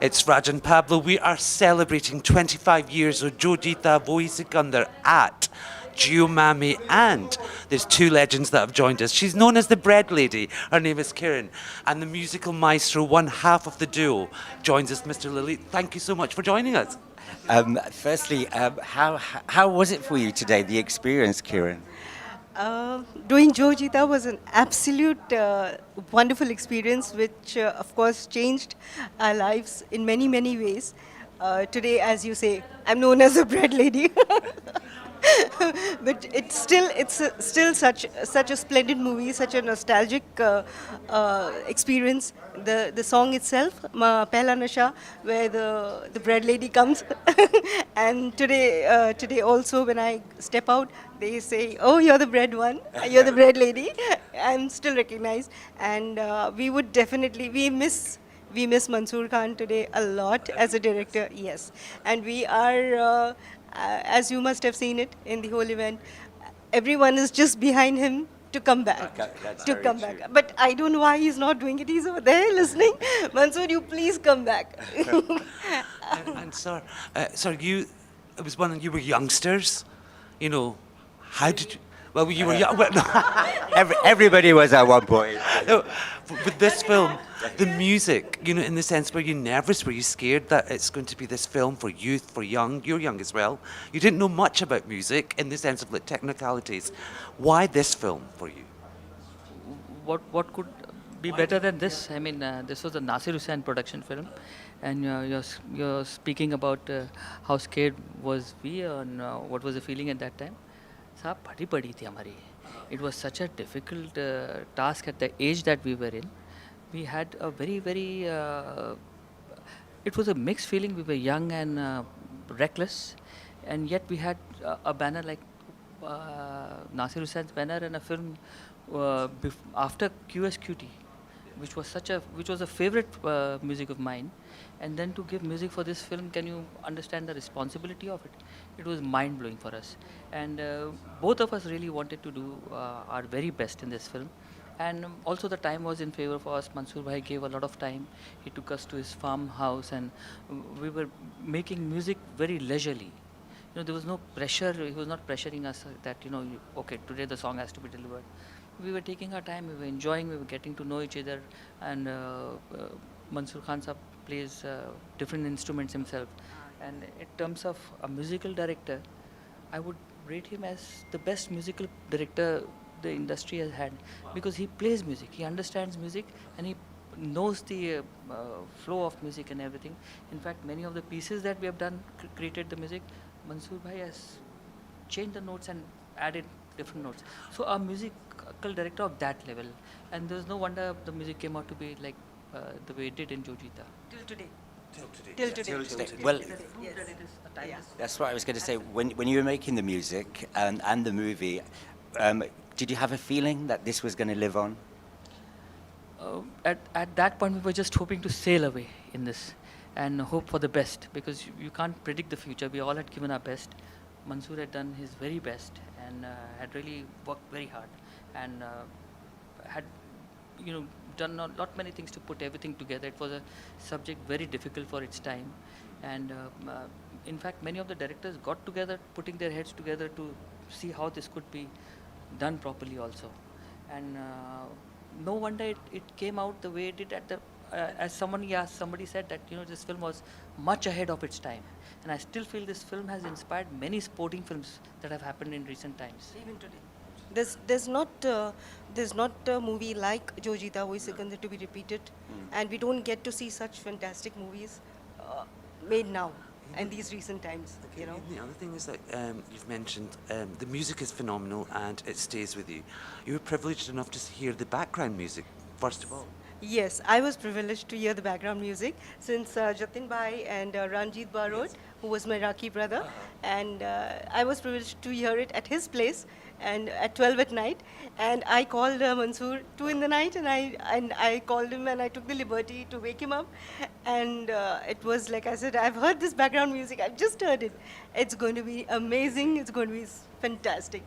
It's Raj&PABLO. We are celebrating 25 years of Jojita Voisikandar at Geomami, and there's two legends that have joined us. She's known as the Bread Lady. Her name is Kiran, and the musical maestro, one half of the duo, joins us, Mr. Lalit. Thank you so much for joining us. Firstly, how was it for you today, the experience, Kiran? Doing Jojita was an absolute wonderful experience, which of course changed our lives in many, many ways. Today, as you say, I'm known as a bread lady. But still such a splendid movie, such a nostalgic experience. The song itself, Ma Pehla Nasha, where the bread lady comes, and today also when I step out, they say, "Oh, you're the bread one, you're the bread lady." I'm still recognized, and we miss Mansoor Khan today a lot as a director, yes. And we are, as you must have seen it in the whole event, everyone is just behind him to come back. Okay, that's To very come true. back. But I don't know why he's not doing it. He's over there listening. Mansoor, you please come back. And sir, it was when you were youngsters, you know, how did you, well, you were young, well, no, Everybody was at one point. no, with this film, the music, you know, in the sense, were you nervous? Were you scared that it's going to be this film for youth, for young? You're young as well. You didn't know much about music in the sense of like technicalities. Why this film for you? What could be better than this? I mean, this was a Nasir Hussain production film, and you're speaking about how scared was we and what was the feeling at that time. साहब फटी पड़ी थी हमारी. It was such a difficult task at the age that we were in. We had a very it was a mixed feeling. We were young and reckless, and yet we had a banner like Nasir Hussain's banner and a film after QSQT, which was a favorite music of mine, and then to give music for this film, can you understand the responsibility of it? It was mind blowing for us, and both of us really wanted to do our very best in this film. And also the time was in favor for us. Mansoor bhai gave a lot of time. He took us to his farmhouse, and we were making music very leisurely. You know, there was no pressure. He was not pressuring us that, okay, today the song has to be delivered. We were taking our time. We were enjoying. We were getting to know each other. And Mansoor Khan sahab plays different instruments himself. And in terms of a musical director, I would rate him as the best musical director the industry has had, because he plays music, he understands music, and he knows the flow of music and everything. In fact, many of the pieces that we have done, created the music, Mansoor bhai has changed the notes and added different notes. So a musical director of that level, and there's no wonder the music came out to be like the way it did in Jojita. Till today. Till today. Till today. Till today. Till Well, today, yes. That it is a timeless. That's what I was going to say. When you were making the music and the movie, did you have a feeling that this was going to live on? At that point, we were just hoping to sail away in this and hope for the best, because you can't predict the future. We all had given our best. Mansoor had done his very best and had really worked very hard, and had done a lot many things to put everything together. It was a subject very difficult for its time, and in fact, many of the directors got together, putting their heads together to see how this could be done properly also. And no wonder it came out the way it did at the as somebody said that this film was much ahead of its time, and I still feel this film has inspired many sporting films that have happened in recent times. Even today. There's not a movie like Jojita Voisikandar to be repeated, and we don't get to see such fantastic movies made now in these recent times. Okay, the other thing is that you've mentioned the music is phenomenal and it stays with you. You were privileged enough to hear the background music, first of all. Yes, I was privileged to hear the background music since Jatin Bhai and Ranjit Barod, who was my Raki brother, and I was privileged to hear it at his place and at 12 at night. And I called Mansoor 2 in the night, and I called him and I took the liberty to wake him up. And it was like I said, I've heard this background music, I've just heard it. It's going to be amazing, it's going to be fantastic.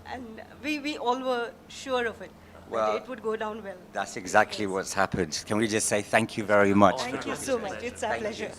And we all were sure of it. Well, and it would go down well. That's exactly what's happened. Can we just say thank you very much? Thank you so much. It's our Thank you. pleasure.